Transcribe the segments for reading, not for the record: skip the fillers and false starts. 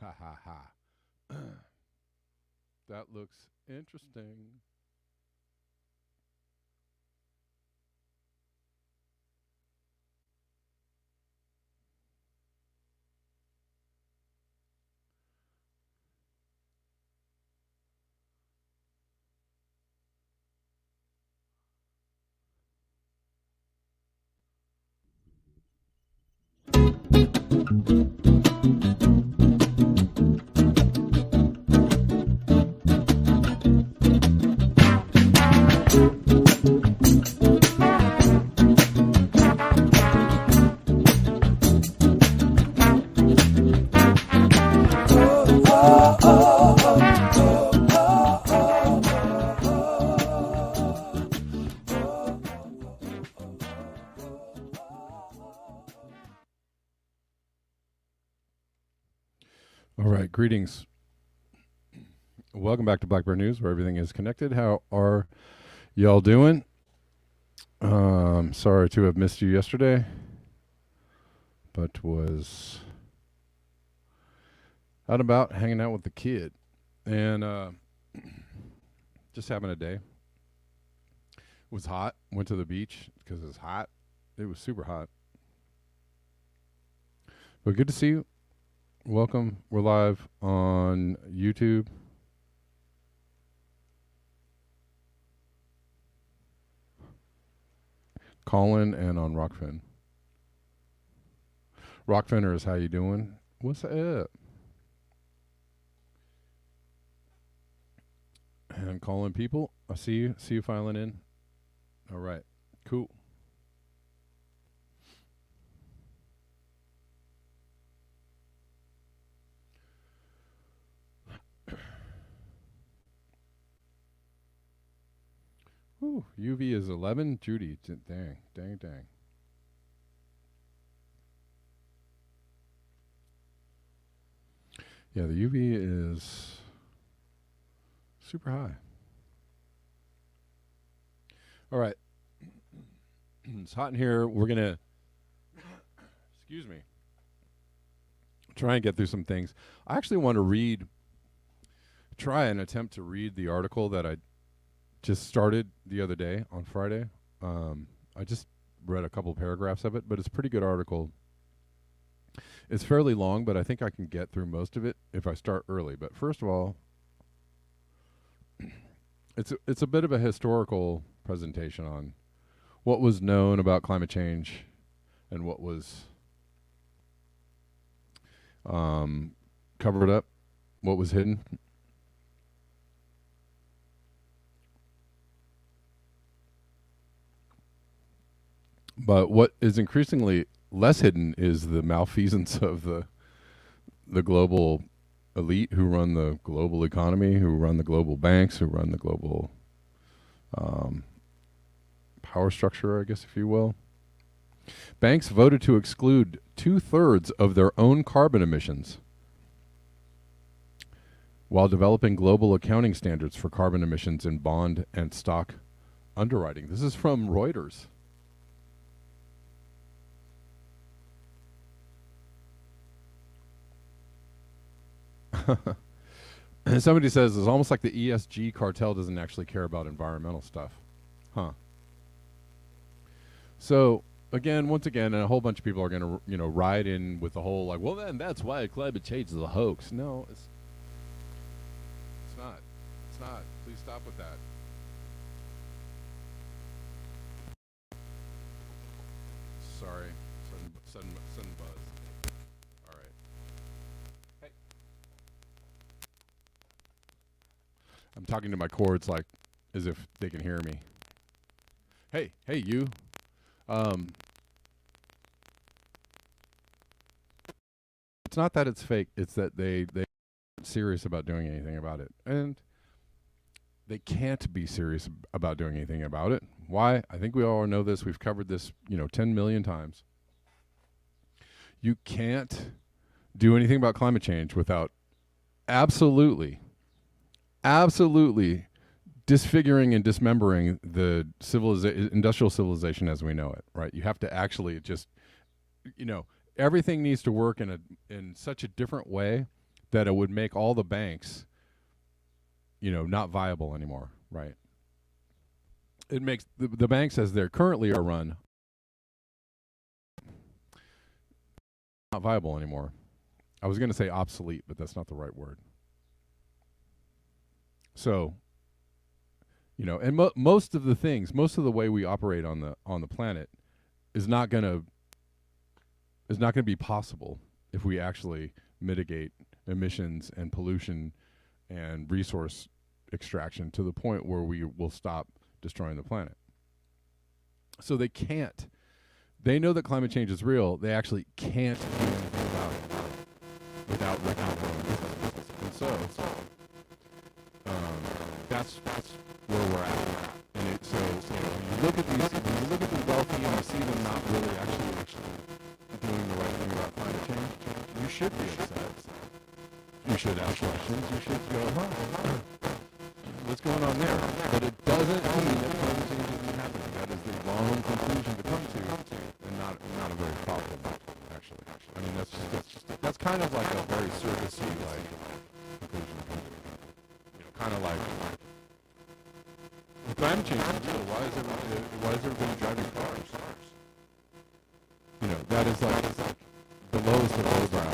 Ha ha ha. That looks interesting. All right, greetings. Welcome back to Blackbird News, where everything is connected. How are y'all doing? Sorry to have missed you yesterday, but was out and about hanging out with the kid, and just having a day. It was hot. Went to the beach because it was hot. It was super hot. But good to see you. Welcome. We're live on YouTube. Colin and on Rockfin. Rockfinners, how you doing? What's up? And calling people. I see you. See you filing in. All right. Cool. Ooh, UV is 11. Judy, dang, dang, dang. Yeah, the UV is super high. All right. It's hot in here. We're going to, excuse me, try and get through some things. I actually want to try and attempt to read the article that I just started the other day on Friday. I just read a couple paragraphs of it, but it's a pretty good article. It's fairly long, but I think I can get through most of it if I start early. But first of all, it's a bit of a historical presentation on what was known about climate change and what was covered up, what was hidden. But what is increasingly less hidden is the malfeasance of the global elite who run the global economy, who run the global banks, who run the global power structure, I guess, if you will. Banks voted to exclude 2/3 of their own carbon emissions while developing global accounting standards for carbon emissions in bond and stock underwriting. This is from Reuters. And somebody says it's almost like the ESG cartel doesn't actually care about environmental stuff. Huh. So again, once again, a whole bunch of people are going to, ride in with the whole like, well, then that's why climate change is a hoax. No, it's not. It's not. Please stop with that. Sorry, sudden buzz. All right. Hey, I'm talking to my cords like as if they can hear me. Hey, you. Um, it's not that it's fake. It's that they aren't serious about doing anything about it, and they can't be serious about doing anything about it. Why? I think we all know this. We've covered this, 10 million times. You can't do anything about climate change without absolutely disfiguring and dismembering the industrial civilization as we know it, right? You have to actually just, everything needs to work in such a different way that it would make all the banks, not viable anymore, right? It makes the banks as they currently are run not viable anymore. I was going to say obsolete, but that's not the right word. So, and most of the way we operate on the planet is not going to be possible if we actually mitigate emissions and pollution and resource extraction to the point where we will stop destroying the planet. So they can't. They know that climate change is real. They actually can't do anything about it without wrecking their own business. And so that's where we're at. And when you look at the wealthy and you see them not really actually doing the right thing about climate change, you should be upset. You should ask questions. You should go, what's going on there? But it doesn't mean that climate change isn't happening. That is the wrong conclusion to come to, and not a very thoughtful one, actually. I mean, that's kind of like a very surfacey conclusion to come to. Kind of like, well, climate change is real. Why is everybody driving cars? That is like the lowest of lowbrow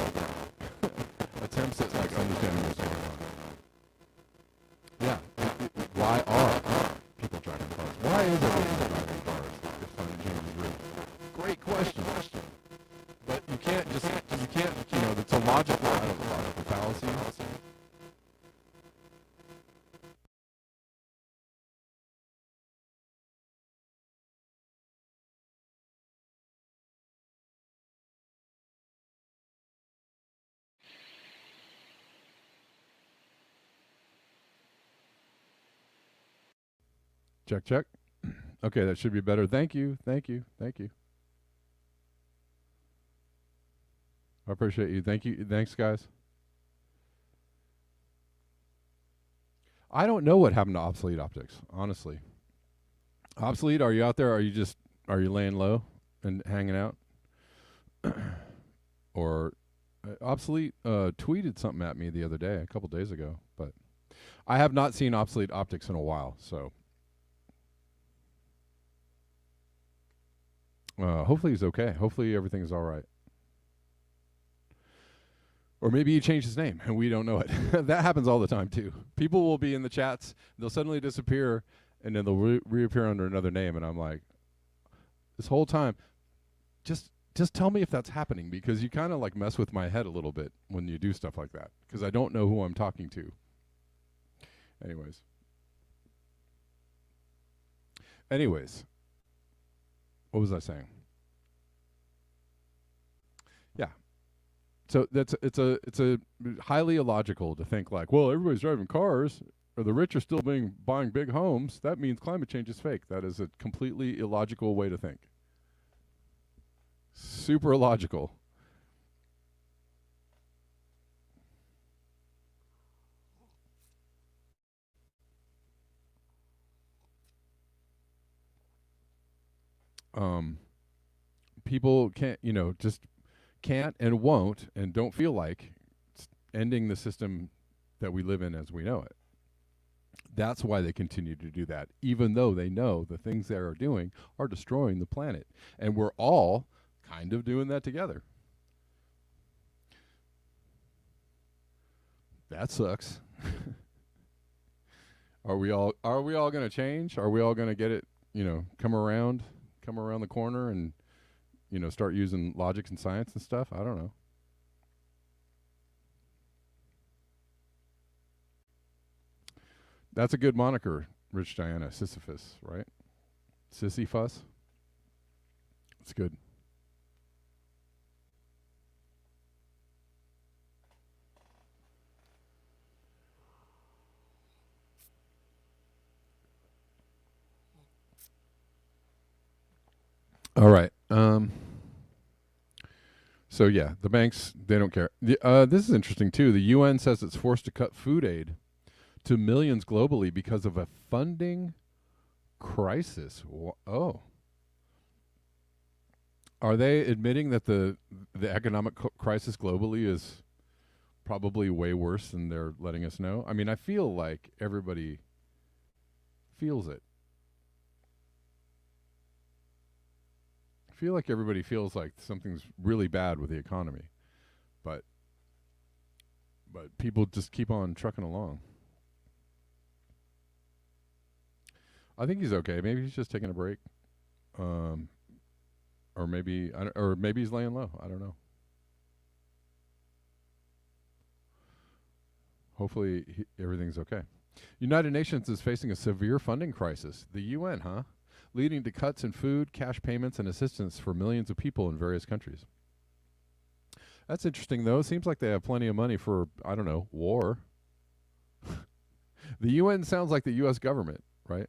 attempts at understanding what's going on. Yeah, why are people driving cars? Why is everyone driving cars if climate change is real? Great question. But you can't, it's a logical fallacy. Check. Okay, that should be better. Thank you. I appreciate you. Thank you. Thanks, guys. I don't know what happened to obsolete optics, honestly. Obsolete, are you out there? Are you laying low and hanging out? Or obsolete tweeted something at me the other day, a couple days ago, but I have not seen obsolete optics in a while, so hopefully he's okay. Hopefully everything's all right. Or maybe he changed his name and we don't know it. That happens all the time too. People will be in the chats, they'll suddenly disappear, and then they'll reappear under another name, and I'm like, this whole time, just tell me if that's happening, because you kind of mess with my head a little bit when you do stuff like that, because I don't know who I'm talking to. Anyways, what was I saying? Yeah. So it's a highly illogical to think well, everybody's driving cars, or the rich are still buying big homes. That means climate change is fake. That is a completely illogical way to think. Super illogical. People can't, just can't and won't and don't feel like ending the system that we live in as we know it. That's why they continue to do that, even though they know the things they are doing are destroying the planet. And we're all kind of doing that together. That sucks. Are we all going to change? Are we all going to get it, come around the corner and start using logic and science and stuff? I don't know. That's a good moniker, Rich Diana, Sisyphus, right? Sisyphus. It's good. All right. So yeah, the banks, they don't care. This is interesting too. The UN says it's forced to cut food aid to millions globally because of a funding crisis. Oh. Are they admitting that the economic crisis globally is probably way worse than they're letting us know. I mean, I feel like everybody feels it. I feel like everybody feels like something's really bad with the economy, but people just keep on trucking along. I think he's okay. Maybe he's just taking a break, um, or maybe or maybe he's laying low. I don't know. Hopefully, everything's okay. United Nations is facing a severe funding crisis. The UN, huh? Leading to cuts in food, cash payments, and assistance for millions of people in various countries. That's interesting, though. It seems like they have plenty of money for, I don't know, war. The UN sounds like the U.S. government, right?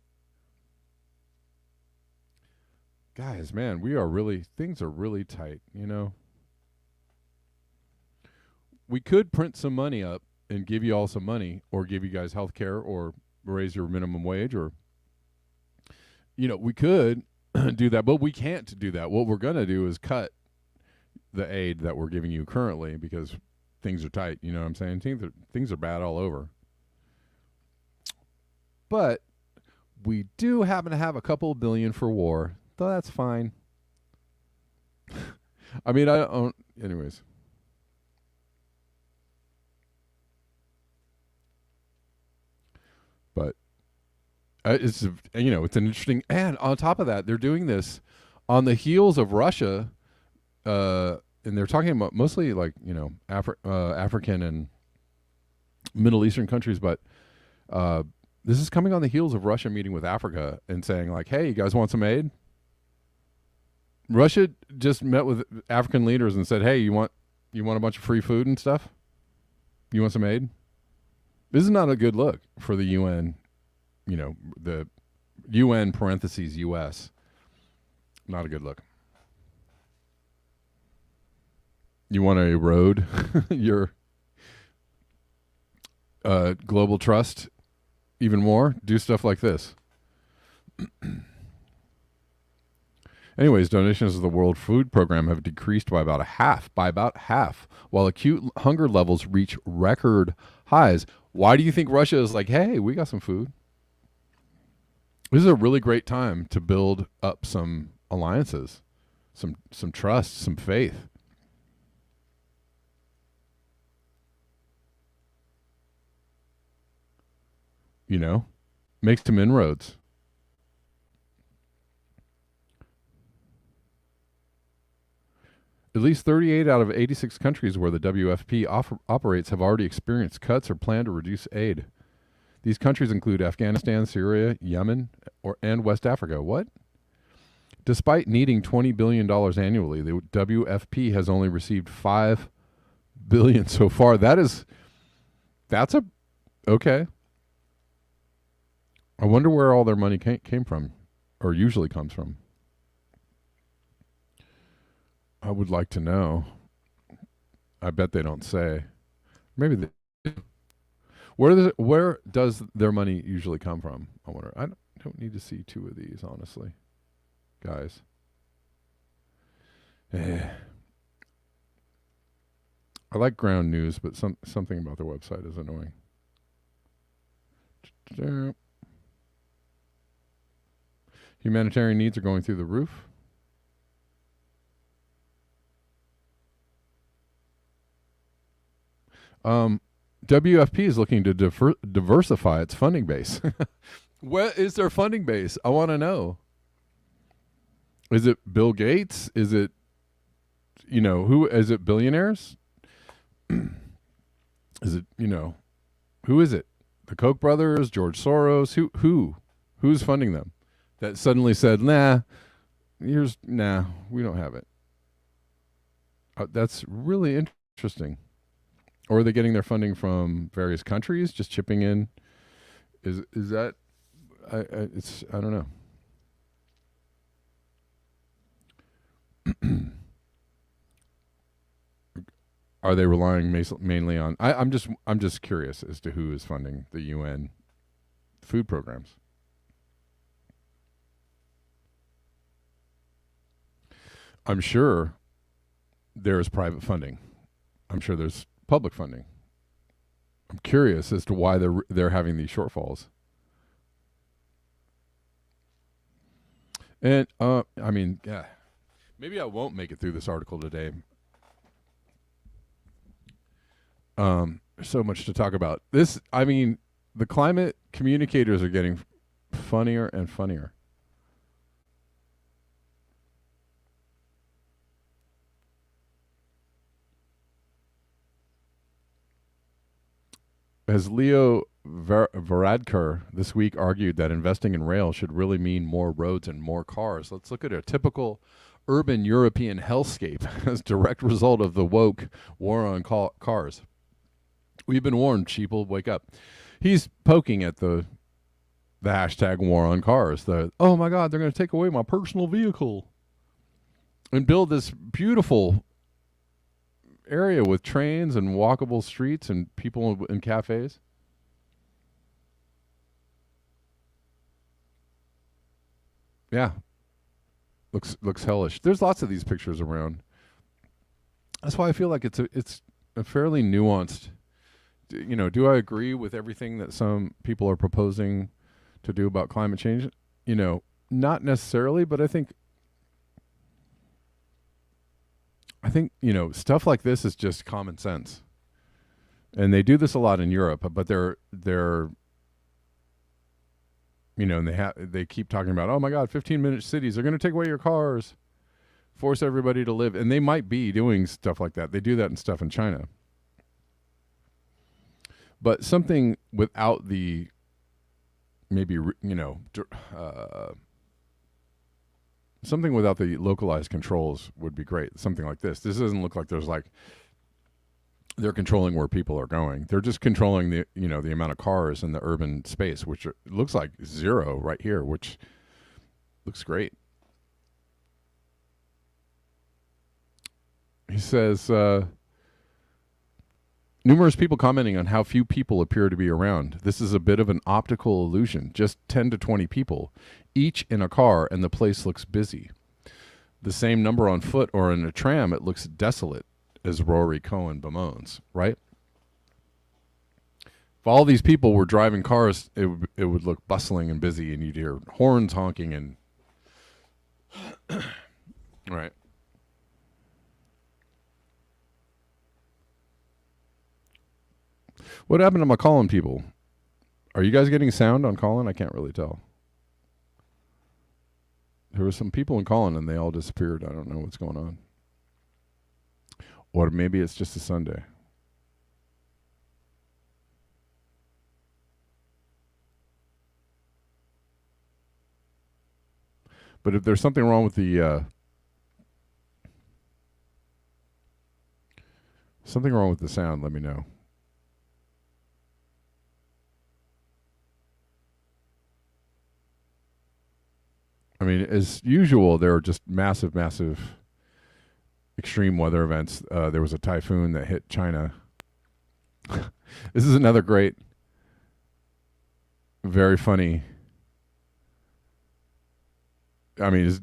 Guys, man, things are really tight, you know? We could print some money up and give you all some money, or give you guys health care, or raise your minimum wage, or, we could do that, but we can't do that. What we're going to do is cut the aid that we're giving you currently because things are tight. You know what I'm saying? Things are bad all over. But we do happen to have a couple of billion for war, so that's fine. I mean, I don't. Anyways. But it's it's an interesting, and on top of that, they're doing this on the heels of Russia, and they're talking about mostly like African and Middle Eastern countries, but this is coming on the heels of Russia meeting with Africa and saying like, "Hey, you guys want some aid?" Russia just met with African leaders and said, "Hey, you want a bunch of free food and stuff? You want some aid?" This is not a good look for the UN, the UN parentheses US. Not a good look. You want to erode your global trust even more? Do stuff like this. Anyways, donations to the World Food Program have decreased by about half, while acute hunger levels reach record highs. Why do you think Russia is like, hey, we got some food? This is a really great time to build up some alliances, some trust, some faith. Make some inroads. At least 38 out of 86 countries where the WFP operates have already experienced cuts or plan to reduce aid. These countries include Afghanistan, Syria, Yemen, and West Africa. What? Despite needing $20 billion annually, the WFP has only received $5 billion so far. Okay. I wonder where all their money came from, or usually comes from. I would like to know. I bet they don't say. Maybe they. Where does their money usually come from? I wonder. I don't need to see two of these, honestly, guys. I like ground news, but something about their website is annoying. Humanitarian needs are going through the roof. WFP is looking to diversify its funding base. What is their funding base? I want to know. Is it Bill Gates? Is it, who? Is it billionaires? Is it, who is it? The Koch brothers, George Soros? Who's funding them? That suddenly said, nah, we don't have it. That's really interesting. Or are they getting their funding from various countries, just chipping in? Is that? I don't know. Are they relying mainly on? I'm just curious as to who is funding the UN food programs. I'm sure there is private funding. I'm sure there's public funding. I'm curious as to why they're having these shortfalls. And I mean, yeah, maybe I won't make it through this article today. There's so much to talk about. This, I mean, the climate communicators are getting funnier and funnier. As Leo Varadkar this week argued that investing in rail should really mean more roads and more cars. Let's look at a typical urban European hellscape as a direct result of the woke war on cars. We've been warned, sheeple, wake up. He's poking at the hashtag war on cars. Oh my God, they're going to take away my personal vehicle and build this beautiful area with trains and walkable streets and people in cafes. Yeah. Looks hellish. There's lots of these pictures around. That's why I feel like it's a fairly nuanced. Do I agree with everything that some people are proposing to do about climate change? Not necessarily, but I think stuff like this is just common sense. And they do this a lot in Europe, but they're and they keep talking about, oh my God, 15-minute cities are going to take away your cars, force everybody to live. And they might be doing stuff like that. They do that and stuff in China. But something without the something without the localized controls would be great. Something like this. This doesn't look like they're controlling where people are going. They're just controlling the amount of cars in the urban space, which looks like zero right here, which looks great. He says, numerous people commenting on how few people appear to be around. This is a bit of an optical illusion. Just 10 to 20 people, each in a car, and the place looks busy. The same number on foot or in a tram, it looks desolate, as Rory Cohen bemoans, right? If all these people were driving cars, it would look bustling and busy, and you'd hear horns honking and... Right. What happened to my calling people? Are you guys getting sound on calling? I can't really tell. There were some people in calling and they all disappeared. I don't know what's going on. Or maybe it's just a Sunday. But if there's something wrong with the sound, let me know. I mean, as usual, there are just massive extreme weather events. There was a typhoon that hit China. This is another great, very funny. I mean,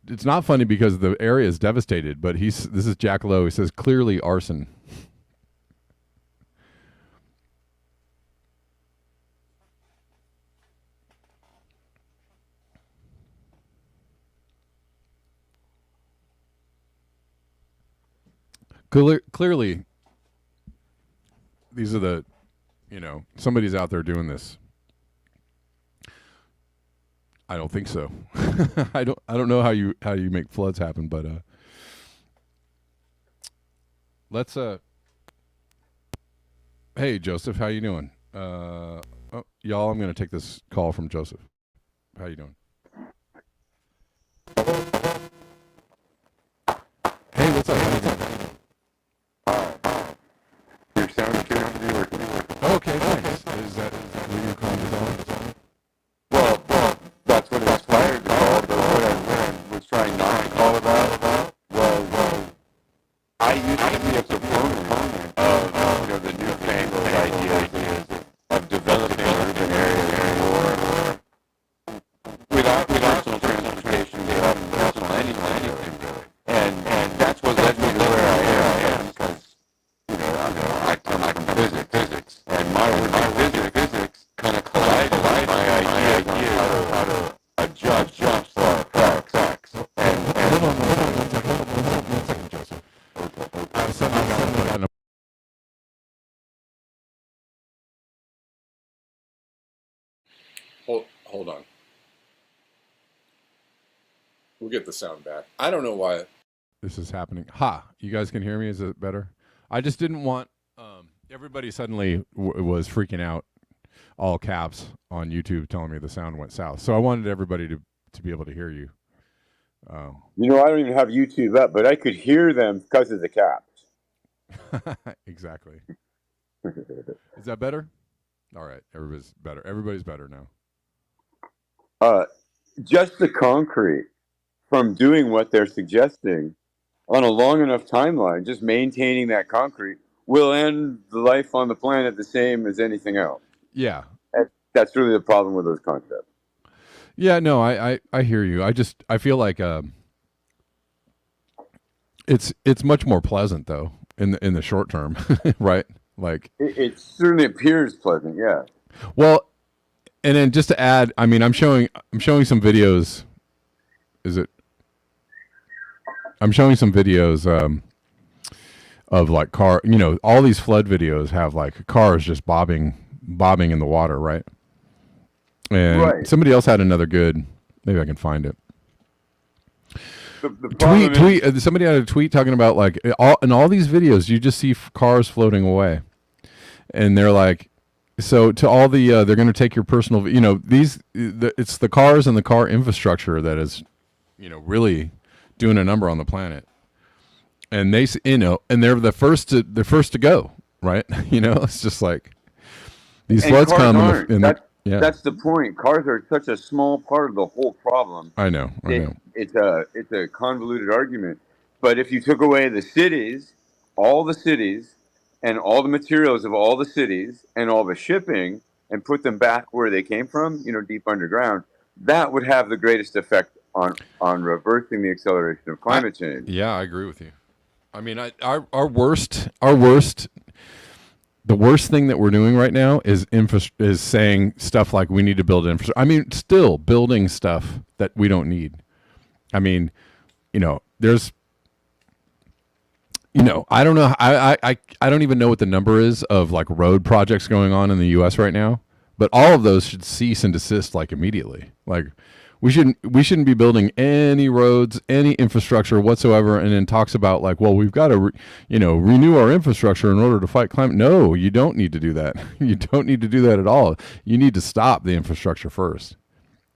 it's not funny because the area is devastated, but this is Jack Lowe. He says clearly arson. Clearly, these are the, somebody's out there doing this. I don't think so. I don't know how you make floods happen, but let's hey Joseph, how you doing? Y'all, I'm gonna take this call from Joseph. How you doing? Hey, what's up? How you doing? Your sound appears to be working. Okay, thanks. Is that what you're calling the phone? Well, that's what it inspired to call, but what I was trying not to call about was I used to be a proponent of the newfangled ideas of developing urban areas without personal transportation, without personal anything. And that's what led me to where I am because I come from physics. get the sound back. I don't know why this is happening. Ha! You guys can hear me? Is it better? I just didn't want everybody suddenly was freaking out, all caps, on YouTube telling me the sound went south. So I wanted everybody to be able to hear you. You know, I don't even have YouTube up, but I could hear them because of the caps. Exactly. Is that better? All right. Everybody's better. Everybody's better now. Just the concrete from doing what they're suggesting on a long enough timeline, just maintaining that concrete will end the life on the planet the same as anything else. Yeah. That's really the problem with those concepts. Yeah, no, I hear you. I feel like it's much more pleasant though in the short term, right? Like it certainly appears pleasant, yeah. Well, and then just to add, I mean, I'm showing some videos. I'm showing some videos of like car, you know, all these flood videos have like cars just bobbing in the water, right? And right. Somebody else had another good. Maybe I can find it. The tweet. Somebody had a tweet talking about like in all these videos, you just see cars floating away, and they're like, so to all the they're going to take your personal, you know, it's the cars and the car infrastructure that is, you know, really doing a number on the planet, and they, you know, and they're the first to go, right? You know, it's just like these floods come That's the point. Cars are such a small part of the whole problem. I know. It's a convoluted argument. But if you took away the cities, all the cities, and all the materials of all the cities, and all the shipping, and put them back where they came from, you know, deep underground, that would have the greatest effect on reversing the acceleration of climate change. Yeah, I agree with you. I mean, our worst. The worst thing that we're doing right now is saying stuff like we need to build infrastructure. I mean, still building stuff that we don't need. I mean, you know, there's, you know, I don't know. I don't even know what the number is of like road projects going on in the U.S. right now, but all of those should cease and desist like immediately. Like we shouldn't be building any roads, any infrastructure whatsoever. And then talks about like, well, we've got to, renew our infrastructure in order to fight climate. No, you don't need to do that. You don't need to do that at all. You need to stop the infrastructure first,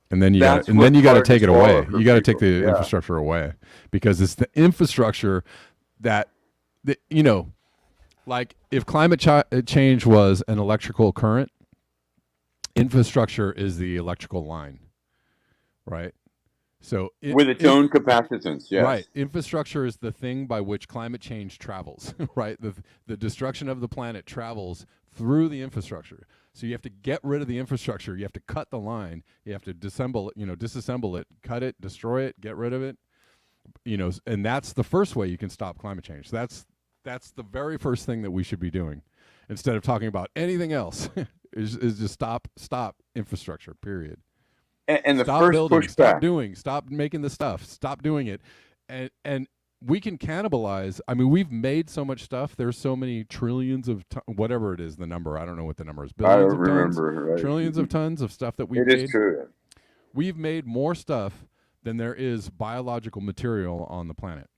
and then you got to take it away. You got to take the infrastructure away, because it's the infrastructure that you know, like if climate change was an electrical current, infrastructure is the electrical line. Right. So with its own capacitance, yes. Right. Infrastructure is the thing by which climate change travels, right? The destruction of the planet travels through the infrastructure. So you have to get rid of the infrastructure. You have to cut the line. You have to disassemble it, cut it, destroy it, get rid of it. You know, and that's the first way you can stop climate change. That's the very first thing that we should be doing, instead of talking about anything else. is just stop infrastructure. Period. And the stop first building, pushback. stop making the stuff, stop doing it, and we can cannibalize. I mean, we've made so much stuff. There's so many trillions of whatever it is, the number. I don't know what the number is. Billions of tons, right? Trillions of tons of stuff that we've made. It is true. We've made more stuff than there is biological material on the planet.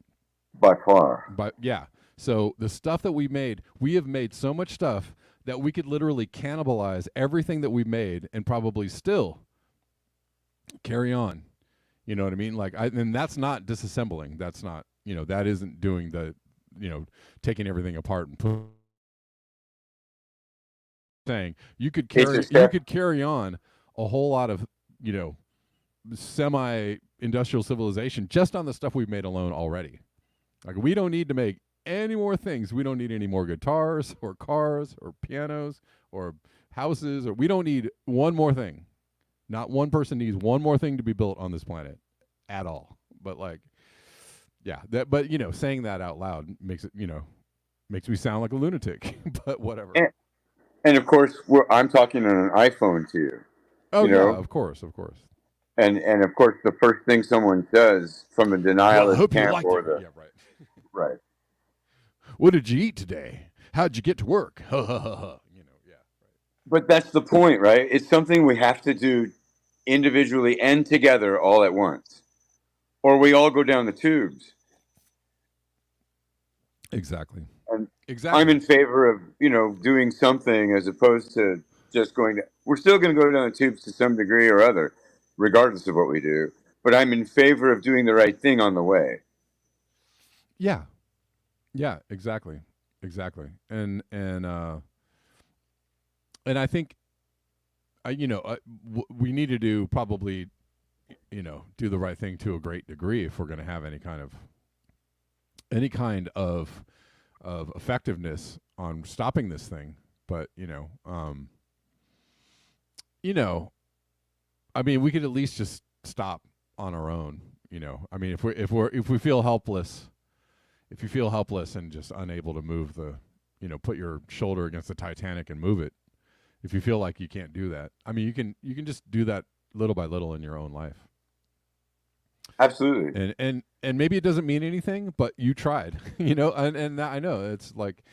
By far. So the stuff that we have made so much stuff that we could literally cannibalize everything that we made and probably still carry on. You know what I mean? Like, and that's not disassembling. That's not, that isn't doing the, taking everything apart and saying you could carry on a whole lot of, semi-industrial civilization just on the stuff we've made alone already. Like, we don't need to make any more things. We don't need any more guitars or cars or pianos or houses, or we don't need one more thing. Not one person needs one more thing to be built on this planet at all. But saying that out loud makes it, makes me sound like a lunatic, but whatever. And of course, I'm talking on an iPhone to you. Oh, yeah, of course. And of course, the first thing someone does from a denialist camp right. What did you eat today? How'd you get to work? But that's the point, right? It's something we have to do individually and together all at once. or we all go down the tubes. Exactly. And I'm Exactly. in favor of, doing something as opposed to just going to, we're still going to go down the tubes to some degree or other, regardless of what we do. But I'm in favor of doing the right thing on the way. Yeah. Yeah. Exactly. Exactly. And I think we need to do probably do the right thing to a great degree if we're going to have any kind of effectiveness on stopping this thing. But I mean, we could at least just stop on our own. I mean, if we feel helpless, if you feel helpless and just unable to move put your shoulder against the Titanic and move it. If you feel like you can't do that, I mean, you can just do that little by little in your own life. Absolutely. And maybe it doesn't mean anything, but you tried. And I know it's like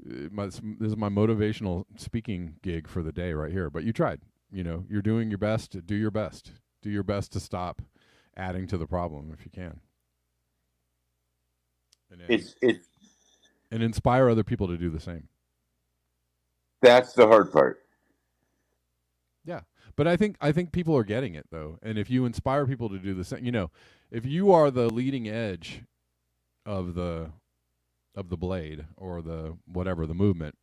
this is my motivational speaking gig for the day right here. But you tried. You're doing your best. Do your best. Do your best to stop adding to the problem if you can. It's and inspire other people to do the same. That's the hard part. Yeah. But I think people are getting it though. And if you inspire people to do the same, if you are the leading edge of the blade or the whatever, the movement,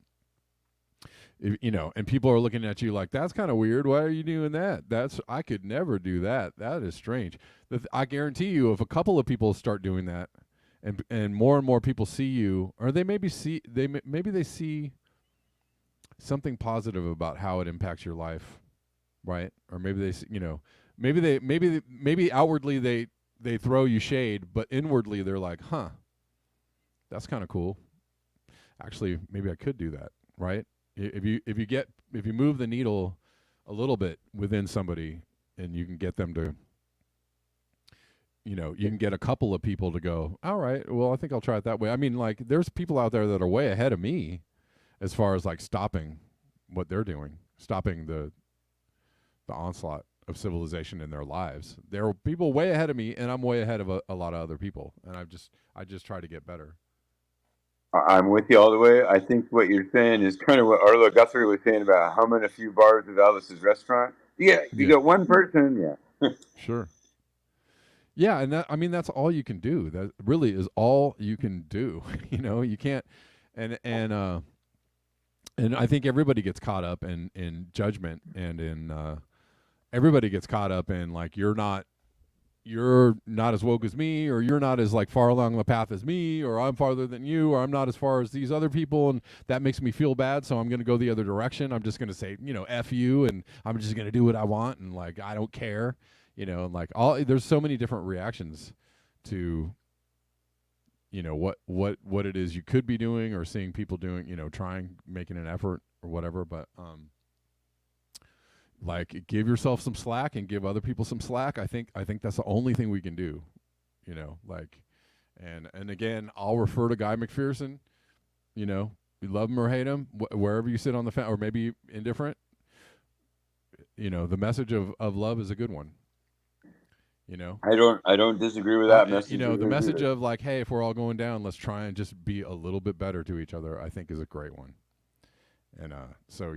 and people are looking at you like, that's kind of weird. Why are you doing that? I could never do that. That is strange. I guarantee you, if a couple of people start doing that, and more people see you, or maybe they see something positive about how it impacts your life, right? Or maybe maybe outwardly they throw you shade, but inwardly they're like, huh, that's kind of cool. Actually, maybe I could do that, right? If you move the needle a little bit within somebody, and you can get them to, you can get a couple of people to go, all right, well, I think I'll try it that way. I mean, like, there's people out there that are way ahead of me as far as like stopping what they're doing, stopping the onslaught of civilization in their lives. There are people way ahead of me, and I'm way ahead of a lot of other people, and I just try to get better. I'm with you all the way. I think what you're saying is kind of what Arlo Guthrie was saying about humming a few bars of Elvis's restaurant. Yeah, you Yeah, got one person. Yeah. sure. Yeah, and that's all you can do. That really is all you can do. You can't, and I think everybody gets caught up in judgment, and everybody gets caught up in like, you're not as woke as me, or you're not as like far along the path as me, or I'm farther than you, or I'm not as far as these other people, and that makes me feel bad, so I'm going to go the other direction. I'm just going to say, F you, and I'm just going to do what I want, and like, I don't care, and like, there's so many different reactions to what it is you could be doing, or seeing people doing, trying, making an effort or whatever. But like, give yourself some slack and give other people some slack. I think that's the only thing we can do, like, and again, I'll refer to Guy McPherson. You love him or hate him, wherever you sit on the fence, or maybe indifferent. The message of love is a good one. I don't disagree with that message. The message of like, hey, if we're all going down, let's try and just be a little bit better to each other, I think is a great one. And so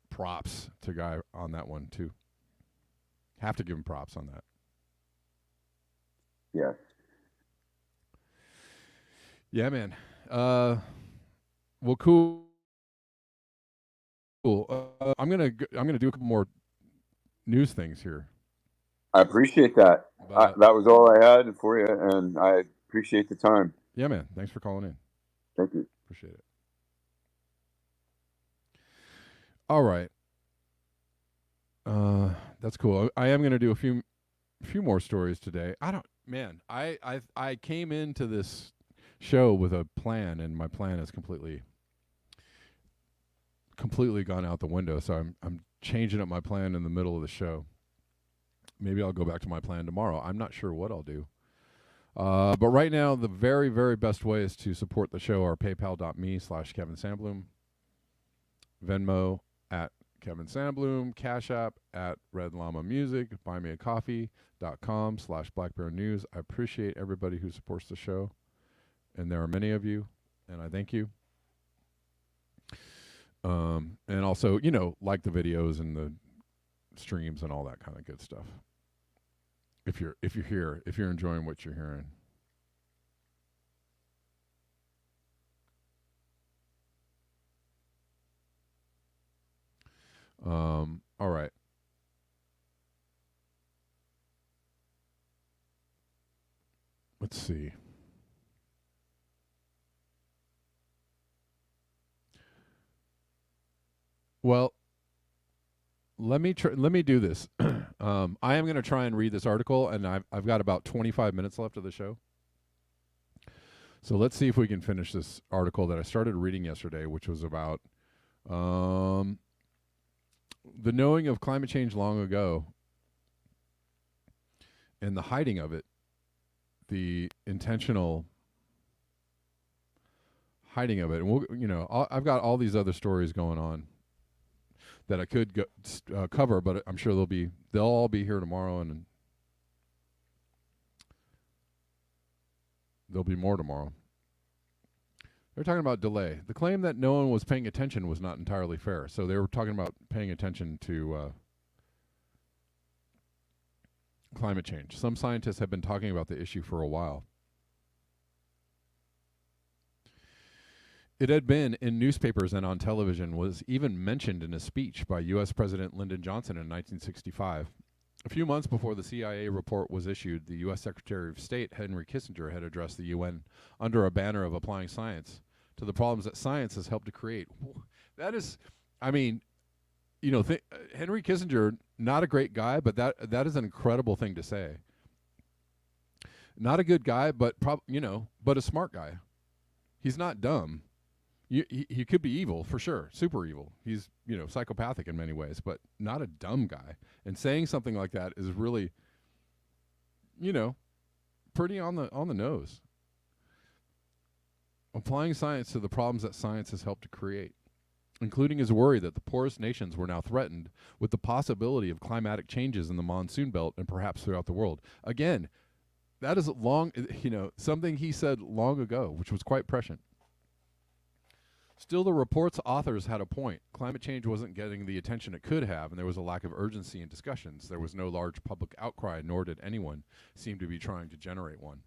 props to Guy on that one too. Have to give him props on that. Yeah. Yeah, man. Well, cool. I'm gonna do a couple more news things here. I appreciate that. That was all I had for you, and I appreciate the time. Yeah, man. Thanks for calling in. Thank you. Appreciate it. All right. That's cool. I am gonna do a few more stories today. I came into this show with a plan, and my plan has completely gone out the window. So I'm changing up my plan in the middle of the show. Maybe I'll go back to my plan tomorrow. I'm not sure what I'll do. But right now, the very, very best ways to support the show are paypal.me/Kevin Sandblum, Venmo Kevin Sandbloom, Cash App at Red Llama Music, buymeacoffee.com/BlackBearNews. I appreciate everybody who supports the show, and there are many of you, and I thank you. And also, like the videos and the streams and all that kind of good stuff. If you're here, if you're enjoying what you're hearing. All right. Let's see. Well, let me do this. I am going to try and read this article, and I've got about 25 minutes left of the show. So let's see if we can finish this article that I started reading yesterday, which was about the knowing of climate change long ago and the hiding of it, the intentional hiding of it. And I've got all these other stories going on that I could cover, but I'm sure they'll all be here tomorrow, and there'll be more tomorrow. They're talking about delay. The claim that no one was paying attention was not entirely fair. So they were talking about paying attention to climate change. Some scientists have been talking about the issue for a while. It had been in newspapers and on television, was even mentioned in a speech by U.S. President Lyndon Johnson in 1965. A few months before the CIA report was issued, the U.S. Secretary of State, Henry Kissinger, had addressed the UN under a banner of applying science to the problems that science has helped to create. That is, Henry Kissinger, not a great guy, but that is an incredible thing to say. Not a good guy, but but a smart guy. He's not dumb. He could be evil, for sure, super evil. He's, psychopathic in many ways, but not a dumb guy. And saying something like that is really, pretty on the nose. Applying science to the problems that science has helped to create, including his worry that the poorest nations were now threatened with the possibility of climatic changes in the monsoon belt and perhaps throughout the world. Again, that is something he said long ago, which was quite prescient. Still, the report's authors had a point. Climate change wasn't getting the attention it could have, and there was a lack of urgency in discussions. There was no large public outcry, nor did anyone seem to be trying to generate one.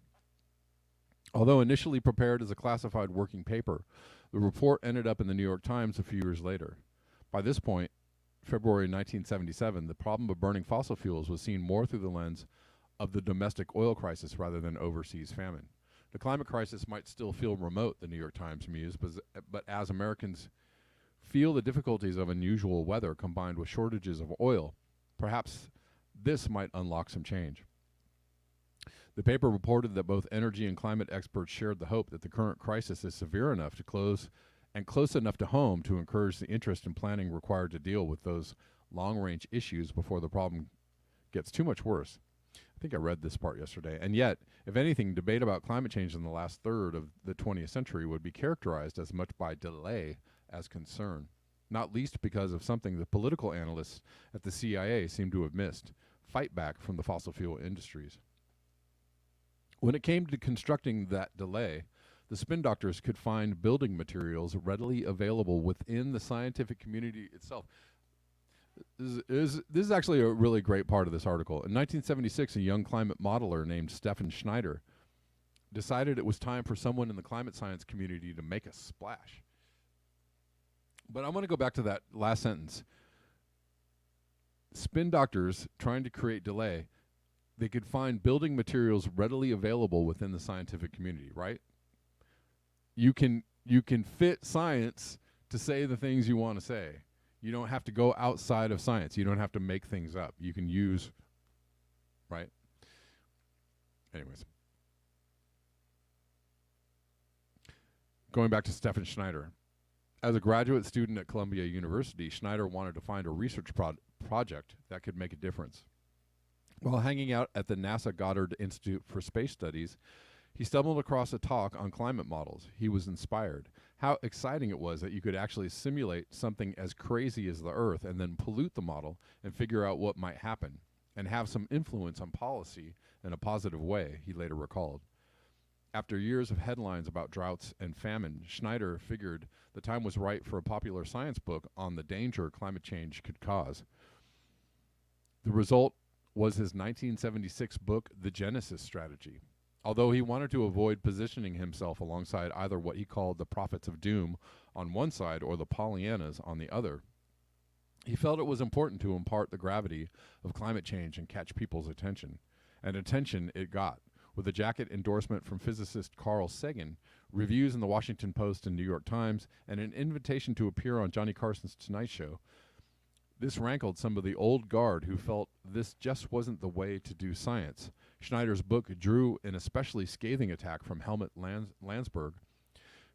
Although initially prepared as a classified working paper, the report ended up in the New York Times a few years later. By this point, February 1977, the problem of burning fossil fuels was seen more through the lens of the domestic oil crisis rather than overseas famine. The climate crisis might still feel remote, the New York Times mused, but as Americans feel the difficulties of unusual weather combined with shortages of oil, perhaps this might unlock some change. The paper reported that both energy and climate experts shared the hope that the current crisis is severe enough to close enough to home to encourage the interest in planning required to deal with those long-range issues before the problem gets too much worse. I think I read this part yesterday. And yet, if anything, debate about climate change in the last third of the 20th century would be characterized as much by delay as concern, not least because of something the political analysts at the CIA seem to have missed: fight back from the fossil fuel industries. When it came to constructing that delay, the spin doctors could find building materials readily available within the scientific community itself. This is actually a really great part of this article. In 1976, a young climate modeler named Stephen Schneider decided it was time for someone in the climate science community to make a splash. But I want to go back to that last sentence. Spin doctors trying to create delay, they could find building materials readily available within the scientific community, right? You can fit science to say the things you want to say. You don't have to go outside of science. You don't have to make things up. You can use, right? Anyways. Going back to Stephen Schneider. As a graduate student at Columbia University, Schneider wanted to find a research project that could make a difference. While hanging out at the NASA Goddard Institute for Space Studies, He stumbled across a talk on climate models. He was inspired. How exciting it was that you could actually simulate something as crazy as the Earth and then pollute the model and figure out what might happen and have some influence on policy in a positive way, he later recalled. After years of headlines about droughts and famine, Schneider figured the time was right for a popular science book on the danger climate change could cause. The result was his 1976 book, The Genesis Strategy. Although he wanted to avoid positioning himself alongside either what he called the prophets of doom on one side or the Pollyannas on the other, he felt it was important to impart the gravity of climate change and catch people's attention. And attention it got, with a jacket endorsement from physicist Carl Sagan, reviews in the Washington Post and New York Times, and an invitation to appear on Johnny Carson's Tonight Show. This rankled some of the old guard who felt this just wasn't the way to do science. Schneider's book drew an especially scathing attack from Helmut Landsberg,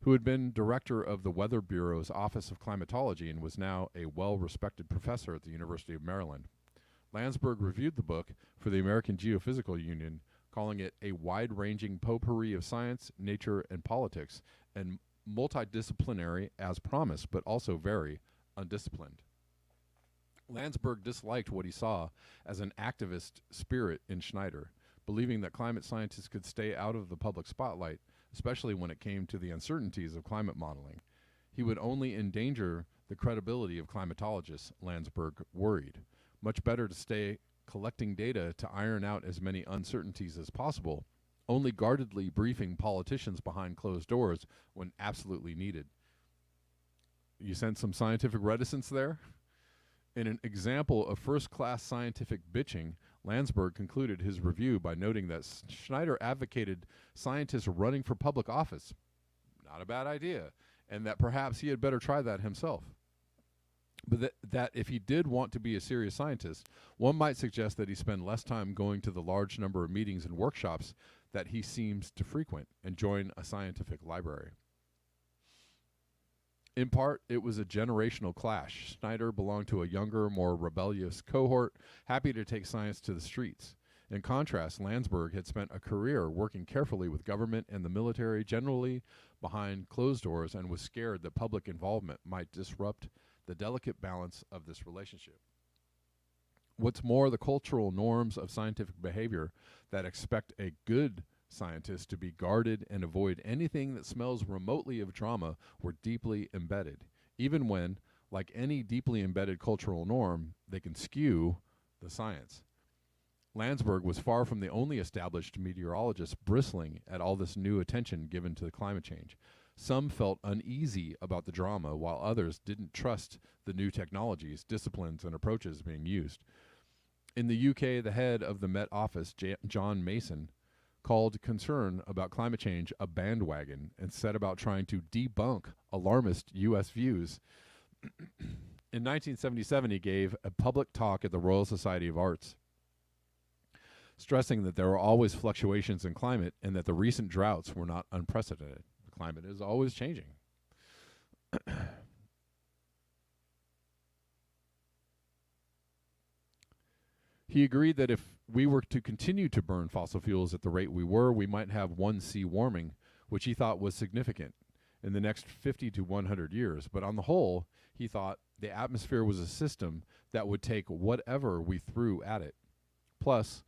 who had been director of the Weather Bureau's Office of Climatology and was now a well-respected professor at the University of Maryland. Landsberg reviewed the book for the American Geophysical Union, calling it a wide-ranging potpourri of science, nature, and politics, and multidisciplinary as promised, but also very undisciplined. Landsberg disliked what he saw as an activist spirit in Schneider, believing that climate scientists could stay out of the public spotlight, especially when it came to the uncertainties of climate modeling. He would only endanger the credibility of climatologists, Landsberg worried. Much better to stay collecting data to iron out as many uncertainties as possible, only guardedly briefing politicians behind closed doors when absolutely needed. You sense some scientific reticence there? In an example of first-class scientific bitching, Landsberg concluded his review by noting that Schneider advocated scientists running for public office. Not a bad idea, and that perhaps he had better try that himself. But that if he did want to be a serious scientist, one might suggest that he spend less time going to the large number of meetings and workshops that he seems to frequent and join a scientific library. In part, it was a generational clash. Schneider belonged to a younger, more rebellious cohort, happy to take science to the streets. In contrast, Landsberg had spent a career working carefully with government and the military, generally behind closed doors, and was scared that public involvement might disrupt the delicate balance of this relationship. What's more, the cultural norms of scientific behavior that expect a good scientist to be guarded and avoid anything that smells remotely of drama were deeply embedded, even when, like any deeply embedded cultural norm, they can skew the science. Landsberg was far from the only established meteorologist bristling at all this new attention given to climate change. Some felt uneasy about the drama, while others didn't trust the new technologies, disciplines, and approaches being used. In the UK, the head of the Met Office, John Mason, called concern about climate change a bandwagon and set about trying to debunk alarmist U.S. views. In 1977, he gave a public talk at the Royal Society of Arts, stressing that there are always fluctuations in climate and that the recent droughts were not unprecedented. The climate is always changing. He agreed that if we were to continue to burn fossil fuels at the rate we were, we might have 1°C warming, which he thought was significant in the next 50 to 100 years. But on the whole, he thought the atmosphere was a system that would take whatever we threw at it. Plus,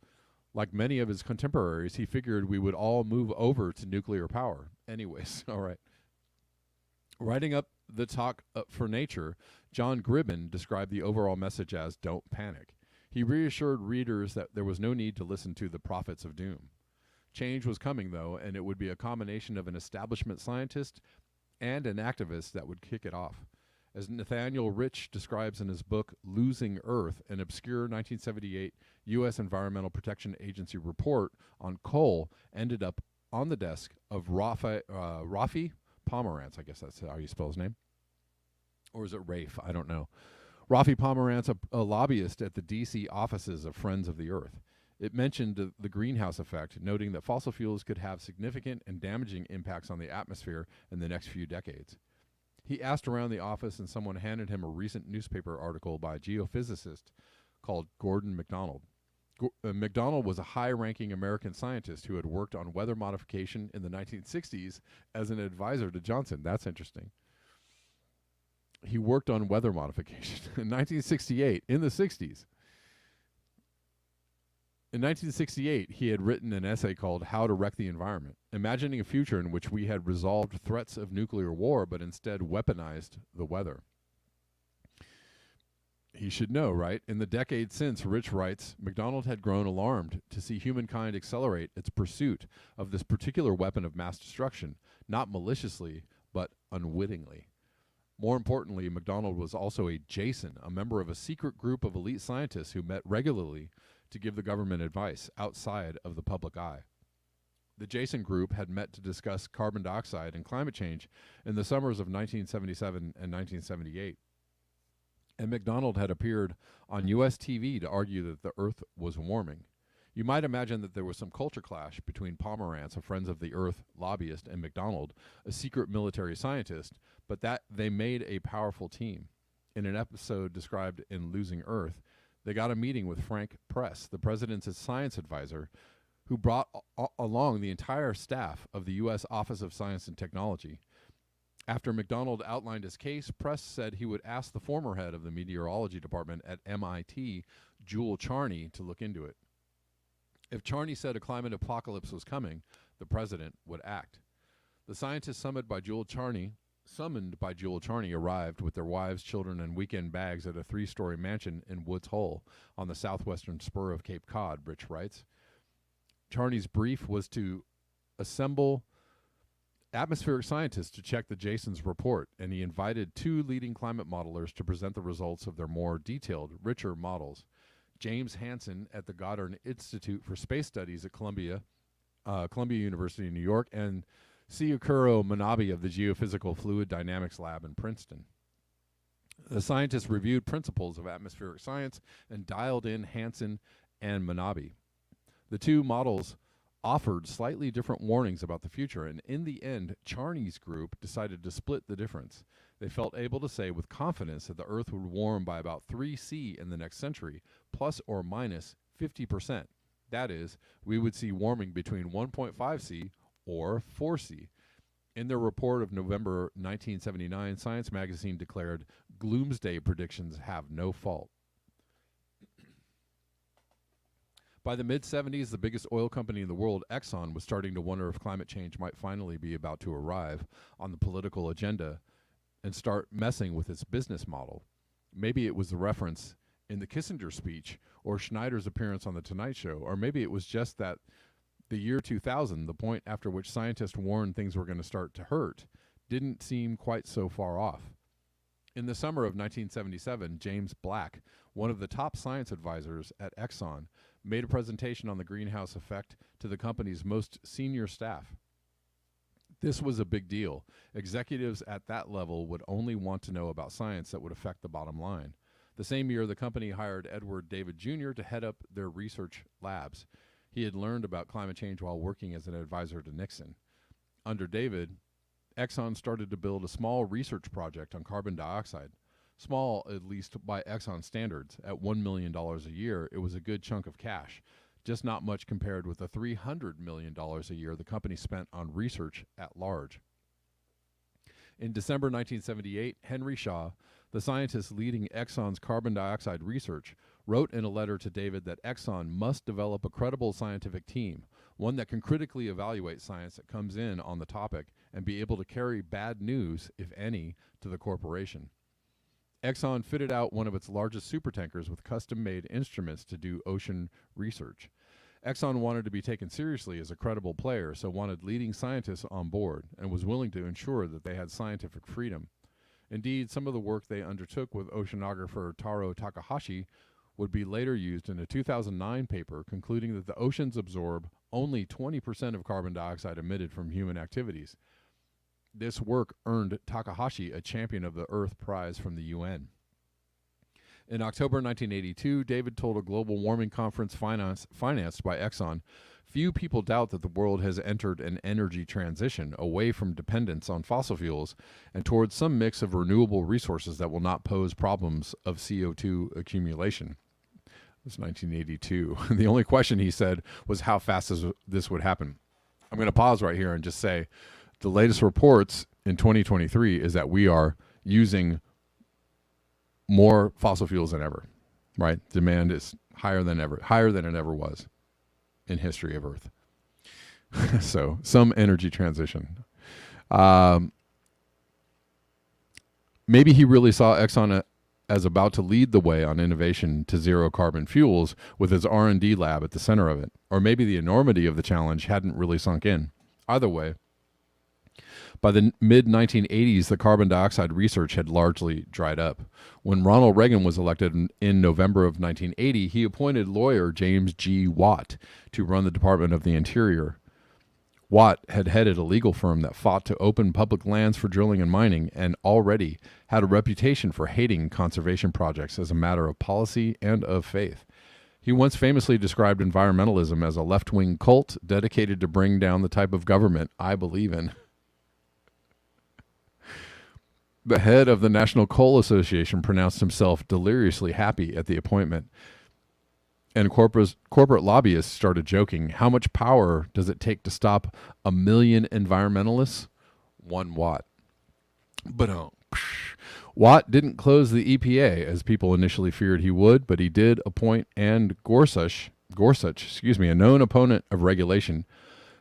like many of his contemporaries, he figured we would all move over to nuclear power. Anyways, all right. Writing up the talk for Nature, John Gribben described the overall message as "Don't panic." He reassured readers that there was no need to listen to the prophets of doom. Change was coming, though, and it would be a combination of an establishment scientist and an activist that would kick it off. As Nathaniel Rich describes in his book Losing Earth, an obscure 1978 U.S. Environmental Protection Agency report on coal ended up on the desk of Rafi Pomerantz. I guess that's how you spell his name. Or is it Rafe? I don't know. Rafi Pomerantz, a lobbyist at the D.C. offices of Friends of the Earth. It mentioned the greenhouse effect, noting that fossil fuels could have significant and damaging impacts on the atmosphere in the next few decades. He asked around the office, and someone handed him a recent newspaper article by a geophysicist called Gordon MacDonald. McDonald was a high-ranking American scientist who had worked on weather modification in the 1960s as an advisor to Johnson. That's interesting. He worked on weather modification in 1968, in the 60s. In 1968, he had written an essay called How to Wreck the Environment, imagining a future in which we had resolved threats of nuclear war but instead weaponized the weather. He should know, right? In the decades since, Rich writes, McDonald had grown alarmed to see humankind accelerate its pursuit of this particular weapon of mass destruction, not maliciously, but unwittingly. More importantly, McDonald was also a Jason, a member of a secret group of elite scientists who met regularly to give the government advice outside of the public eye. The Jason Group had met to discuss carbon dioxide and climate change in the summers of 1977 and 1978. And McDonald had appeared on U.S. TV to argue that the Earth was warming. You might imagine that there was some culture clash between Pomerantz, a Friends of the Earth lobbyist, and McDonald, a secret military scientist, but that they made a powerful team. In an episode described in Losing Earth, they got a meeting with Frank Press, the president's science advisor, who brought along the entire staff of the U.S. Office of Science and Technology. After McDonald outlined his case, Press said he would ask the former head of the meteorology department at MIT, Jewel Charney, to look into it. If Charney said a climate apocalypse was coming, the president would act. The scientists summoned by Jewel Charney arrived with their wives, children, and weekend bags at a 3-story mansion in Woods Hole on the southwestern spur of Cape Cod, Rich writes. Charney's brief was to assemble atmospheric scientists to check the Jason's report, and he invited 2 leading climate modelers to present the results of their more detailed, richer models. James Hansen at the Goddard Institute for Space Studies at Columbia University in New York, and Syukuro Manabe of the Geophysical Fluid Dynamics Lab in Princeton. The scientists reviewed principles of atmospheric science and dialed in Hansen and Manabe. The 2 models offered slightly different warnings about the future, and in the end, Charney's group decided to split the difference. They felt able to say with confidence that the Earth would warm by about 3°C in the next century, plus or minus 50%. That is, we would see warming between 1.5°C or 4°C. In their report of November 1979, Science magazine declared, "Gloomsday predictions have no fault." By the mid-'70s, the biggest oil company in the world, Exxon, was starting to wonder if climate change might finally be about to arrive on the political agenda and start messing with its business model. Maybe it was the reference in the Kissinger speech or Schneider's appearance on The Tonight Show, or maybe it was just that the year 2000, the point after which scientists warned things were going to start to hurt, didn't seem quite so far off. In the summer of 1977, James Black, one of the top science advisors at Exxon, made a presentation on the greenhouse effect to the company's most senior staff. This was a big deal. Executives at that level would only want to know about science that would affect the bottom line. The same year, the company hired Edward David Jr. to head up their research labs. He had learned about climate change while working as an advisor to Nixon. Under David, Exxon started to build a small research project on carbon dioxide. Small, at least by Exxon standards. At $1 million a year, it was a good chunk of cash, just not much compared with the $300 million a year the company spent on research at large. In December 1978, Henry Shaw, the scientist leading Exxon's carbon dioxide research, wrote in a letter to David that Exxon must develop a credible scientific team, one that can critically evaluate science that comes in on the topic and be able to carry bad news, if any, to the corporation. Exxon fitted out one of its largest supertankers with custom-made instruments to do ocean research. Exxon wanted to be taken seriously as a credible player, so wanted leading scientists on board and was willing to ensure that they had scientific freedom. Indeed, some of the work they undertook with oceanographer Taro Takahashi would be later used in a 2009 paper concluding that the oceans absorb only 20% of carbon dioxide emitted from human activities. This work earned Takahashi a Champion of the Earth Prize from the UN. In October 1982, David told a global warming conference financed by Exxon, "Few people doubt that the world has entered an energy transition away from dependence on fossil fuels and towards some mix of renewable resources that will not pose problems of CO2 accumulation." It's 1982. The only question, he said, was how fast this would happen. I'm going to pause right here and just say the latest reports in 2023 is that we are using more fossil fuels than ever, right? Demand is higher than it ever was in history of Earth. So some energy transition. Maybe he really saw Exxon as about to lead the way on innovation to zero carbon fuels with his R&D lab at the center of it. Or maybe the enormity of the challenge hadn't really sunk in. Either way, by the mid-1980s, the carbon dioxide research had largely dried up. When Ronald Reagan was elected in November of 1980, he appointed lawyer James G. Watt to run the Department of the Interior. Watt had headed a legal firm that fought to open public lands for drilling and mining and already had a reputation for hating conservation projects as a matter of policy and of faith. He once famously described environmentalism as a left-wing cult dedicated to bring down the type of government I believe in. The head of the National Coal Association pronounced himself deliriously happy at the appointment. And corporate lobbyists started joking, how much power does it take to stop 1 million environmentalists? 1 watt. But Watt didn't close the EPA as people initially feared he would, but he did appoint Ann Gorsuch, a known opponent of regulation,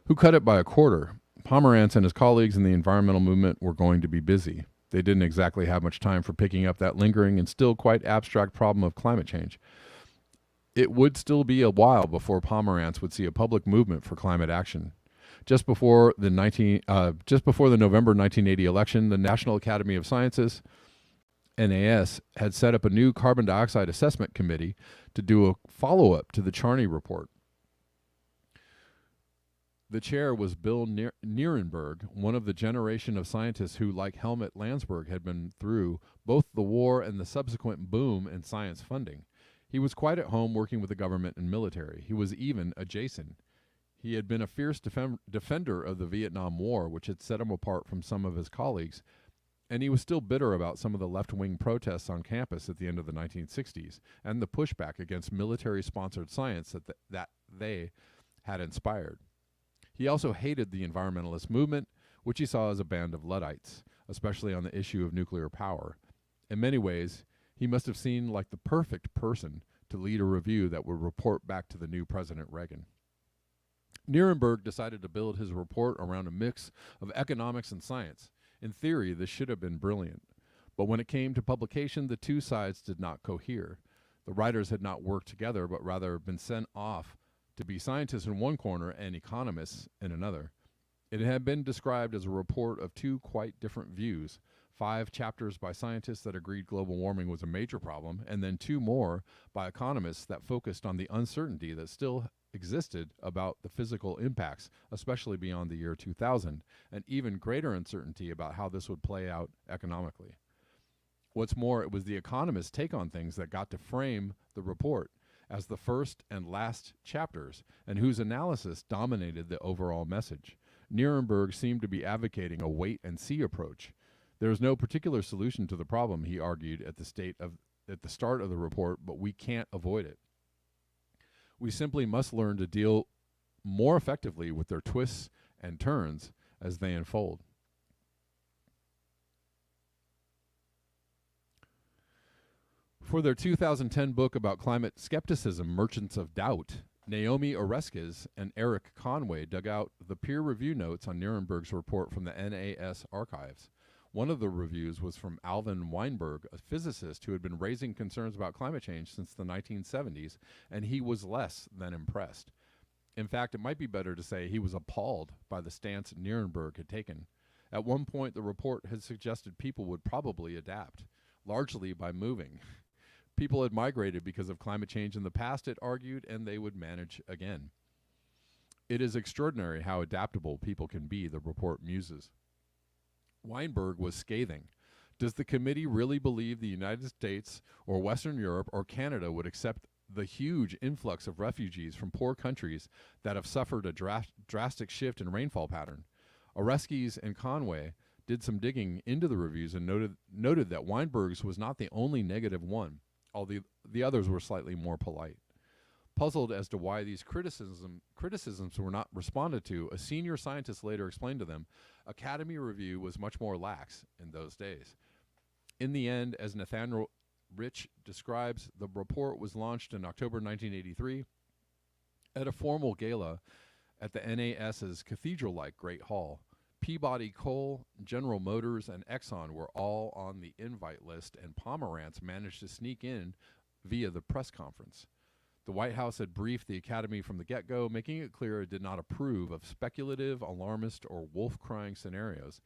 who cut it by a quarter. Pomerantz and his colleagues in the environmental movement were going to be busy. They didn't exactly have much time for picking up that lingering and still quite abstract problem of climate change. It would still be a while before Pomerantz would see a public movement for climate action. Just before the November 1980 election, the National Academy of Sciences, NAS, had set up a new carbon dioxide assessment committee to do a follow-up to the Charney report. The chair was Bill Nierenberg, one of the generation of scientists who, like Helmut Landsberg, had been through both the war and the subsequent boom in science funding. He was quite at home working with the government and military. He was even a Jason. He had been a fierce defender of the Vietnam War, which had set him apart from some of his colleagues, and he was still bitter about some of the left-wing protests on campus at the end of the 1960s and the pushback against military-sponsored science that they had inspired. He also hated the environmentalist movement, which he saw as a band of Luddites, especially on the issue of nuclear power. In many ways, he must have seemed like the perfect person to lead a review that would report back to the new President Reagan. Nierenberg decided to build his report around a mix of economics and science. In theory, this should have been brilliant. But when it came to publication, the two sides did not cohere. The writers had not worked together, but rather been sent off to be scientists in one corner and economists in another. It had been described as a report of two quite different views, 5 chapters by scientists that agreed global warming was a major problem, and then 2 more by economists that focused on the uncertainty that still existed about the physical impacts, especially beyond the year 2000, and even greater uncertainty about how this would play out economically. What's more, it was the economists' take on things that got to frame the report as the first and last chapters, and whose analysis dominated the overall message. Nierenberg seemed to be advocating a wait-and-see approach. There is no particular solution to the problem, he argued at the start of the report, but we can't avoid it. We simply must learn to deal more effectively with their twists and turns as they unfold. For their 2010 book about climate skepticism, Merchants of Doubt, Naomi Oreskes and Eric Conway dug out the peer review notes on Nierenberg's report from the NAS archives. One of the reviews was from Alvin Weinberg, a physicist who had been raising concerns about climate change since the 1970s, and he was less than impressed. In fact, it might be better to say he was appalled by the stance Nierenberg had taken. At one point, the report had suggested people would probably adapt, largely by moving. People had migrated because of climate change in the past, it argued, and they would manage again. It is extraordinary how adaptable people can be, the report muses. Weinberg was scathing. Does the committee really believe the United States or Western Europe or Canada would accept the huge influx of refugees from poor countries that have suffered a drastic shift in rainfall pattern? Oreskes and Conway did some digging into the reviews and noted that Weinberg's was not the only negative one, although the others were slightly more polite. Puzzled as to why these criticisms were not responded to, a senior scientist later explained to them, Academy review was much more lax in those days. In the end, as Nathaniel Rich describes, the report was launched in October 1983 at a formal gala at the NAS's cathedral-like Great Hall. Peabody Coal, General Motors, and Exxon were all on the invite list, and Pomerantz managed to sneak in via the press conference. The White House had briefed the Academy from the get-go, making it clear it did not approve of speculative, alarmist, or wolf-crying scenarios,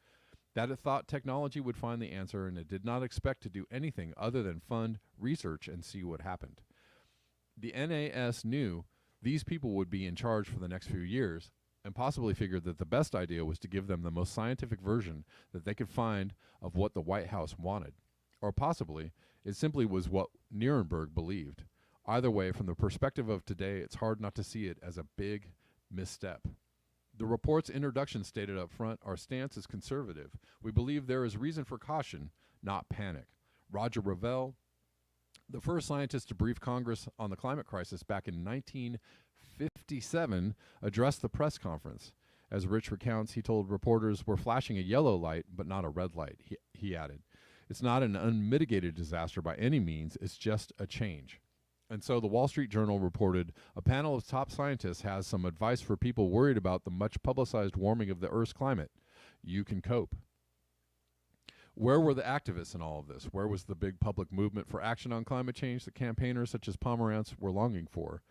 that it thought technology would find the answer, and it did not expect to do anything other than fund research and see what happened. The NAS knew these people would be in charge for the next few years, and possibly figured that the best idea was to give them the most scientific version that they could find of what the White House wanted. Or possibly, it simply was what Nuremberg believed. Either way, from the perspective of today, it's hard not to see it as a big misstep. The report's introduction stated up front, our stance is conservative. We believe there is reason for caution, not panic. Roger Revelle, the first scientist to brief Congress on the climate crisis back in 1957, addressed the press conference. As Rich recounts, he told reporters, we're flashing a yellow light, but not a red light, he added. It's not an unmitigated disaster by any means, it's just a change. And so the Wall Street Journal reported, a panel of top scientists has some advice for people worried about the much publicized warming of the Earth's climate. You can cope. Where were the activists in all of this? Where was the big public movement for action on climate change that campaigners such as Pomerantz were longing for?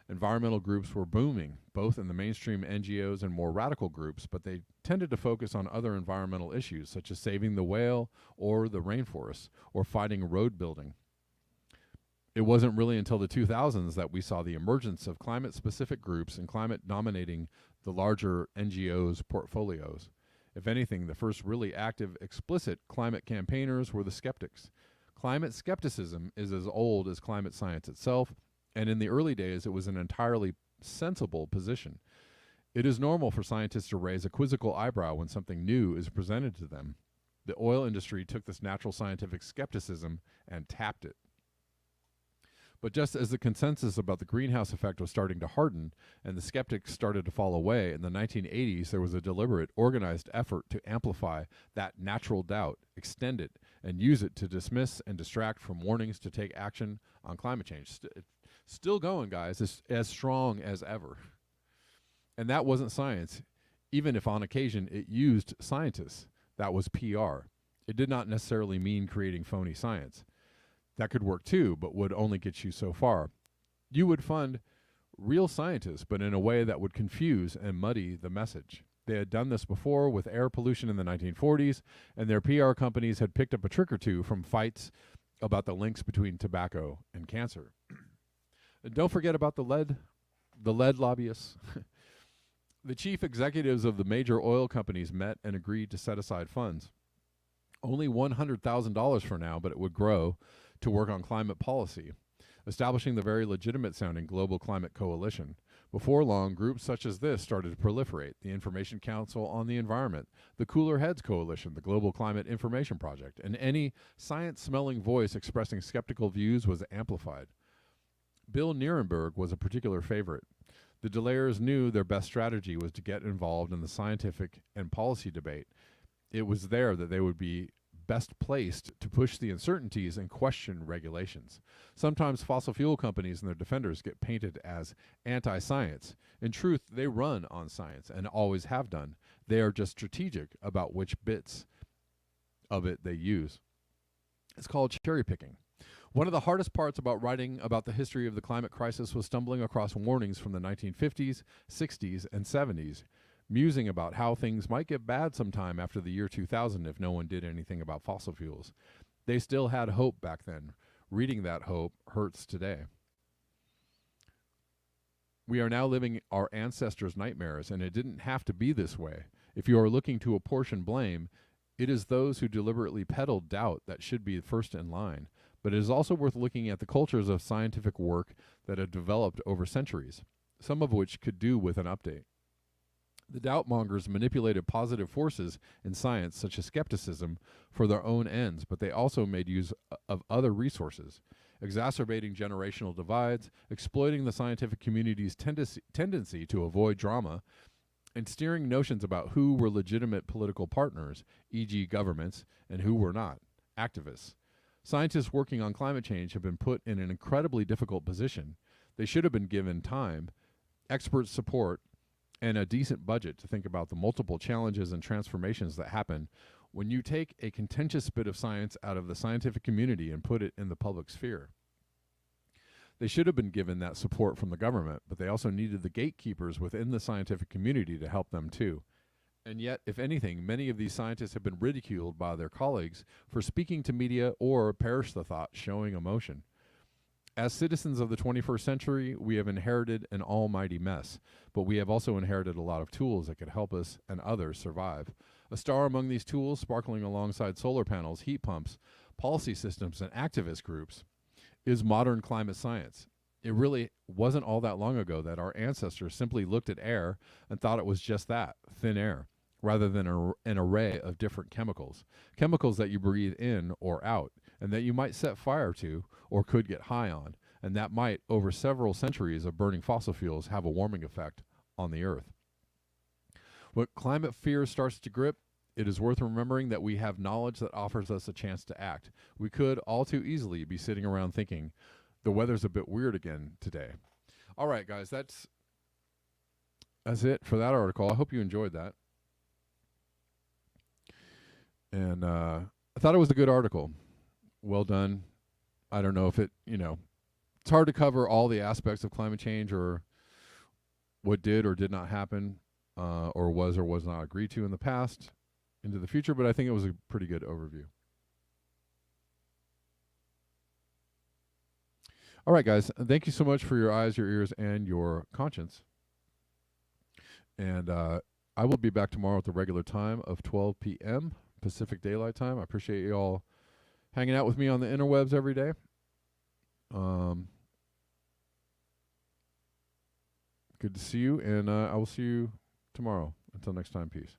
Environmental groups were booming, both in the mainstream NGOs and more radical groups, but they tended to focus on other environmental issues, such as saving the whale or the rainforests, or fighting road building. It wasn't really until the 2000s that we saw the emergence of climate-specific groups and climate dominating the larger NGOs' portfolios. If anything, the first really active, explicit climate campaigners were the skeptics. Climate skepticism is as old as climate science itself, and in the early days it was an entirely sensible position. It is normal for scientists to raise a quizzical eyebrow when something new is presented to them. The oil industry took this natural scientific skepticism and tapped it. But just as the consensus about the greenhouse effect was starting to harden and the skeptics started to fall away, in the 1980s there was a deliberate, organized effort to amplify that natural doubt, extend it, and use it to dismiss and distract from warnings to take action on climate change. Still going, guys. It's as strong as ever. And that wasn't science, even if on occasion it used scientists. That was PR. It did not necessarily mean creating phony science. That could work too, but would only get you so far. You would fund real scientists, but in a way that would confuse and muddy the message. They had done this before with air pollution in the 1940s, and their PR companies had picked up a trick or two from fights about the links between tobacco and cancer. And don't forget about the lead lobbyists. The chief executives of the major oil companies met and agreed to set aside funds. Only $100,000 for now, but it would grow, to work on climate policy, establishing the very legitimate-sounding Global Climate Coalition. Before long, groups such as this started to proliferate: the Information Council on the Environment, the Cooler Heads Coalition, the Global Climate Information Project, and any science-smelling voice expressing skeptical views was amplified. Bill Nuremberg was a particular favorite. The delayers knew their best strategy was to get involved in the scientific and policy debate. It was there that they would be best placed to push the uncertainties and question regulations. Sometimes fossil fuel companies and their defenders get painted as anti-science. In truth, they run on science and always have done. They are just strategic about which bits of it they use. It's called cherry picking. One of the hardest parts about writing about the history of the climate crisis was stumbling across warnings from the 1950s, 60s, and 70s, musing about how things might get bad sometime after the year 2000 if no one did anything about fossil fuels. They still had hope back then. Reading that hope hurts today. We are now living our ancestors' nightmares, and it didn't have to be this way. If you are looking to apportion blame, it is those who deliberately peddle doubt that should be first in line. But it is also worth looking at the cultures of scientific work that have developed over centuries, some of which could do with an update. The doubtmongers manipulated positive forces in science, such as skepticism, for their own ends, but they also made use of other resources. exacerbating generational divides, exploiting the scientific community's tendency to avoid drama, and steering notions about who were legitimate political partners, e.g., governments, and who were not, activists. Scientists working on climate change have been put in an incredibly difficult position. They should have been given time, expert support, and a decent budget to think about the multiple challenges and transformations that happen when you take a contentious bit of science out of the scientific community and put it in the public sphere. They should have been given that support from the government, but they also needed the gatekeepers within the scientific community to help them too. And yet, if anything, many of these scientists have been ridiculed by their colleagues for speaking to media or, perish the thought, showing emotion. As citizens of the 21st century, we have inherited an almighty mess, but we have also inherited a lot of tools that could help us and others survive. A star among these tools, sparkling alongside solar panels, heat pumps, policy systems, and activist groups, is modern climate science. It really wasn't all that long ago that our ancestors simply looked at air and thought it was just that, thin air, rather than an array of different chemicals. Chemicals that you breathe in or out, and that you might set fire to or could get high on, and that might, over several centuries of burning fossil fuels, have a warming effect on the earth. When climate fear starts to grip, it is worth remembering that we have knowledge that offers us a chance to act. We could all too easily be sitting around thinking, the weather's a bit weird again today. All right, guys, that's it for that article. I hope you enjoyed that. And I thought it was a good article. Well done. I don't know if it, it's hard to cover all the aspects of climate change or what did or did not happen or was not agreed to in the past into the future, but I think it was a pretty good overview. All right, guys, thank you so much for your eyes, your ears, and your conscience. And I will be back tomorrow at the regular time of 12 p.m. Pacific Daylight Time. I appreciate you all hanging out with me on the interwebs every day. Good to see you, and I will see you tomorrow. Until next time, peace.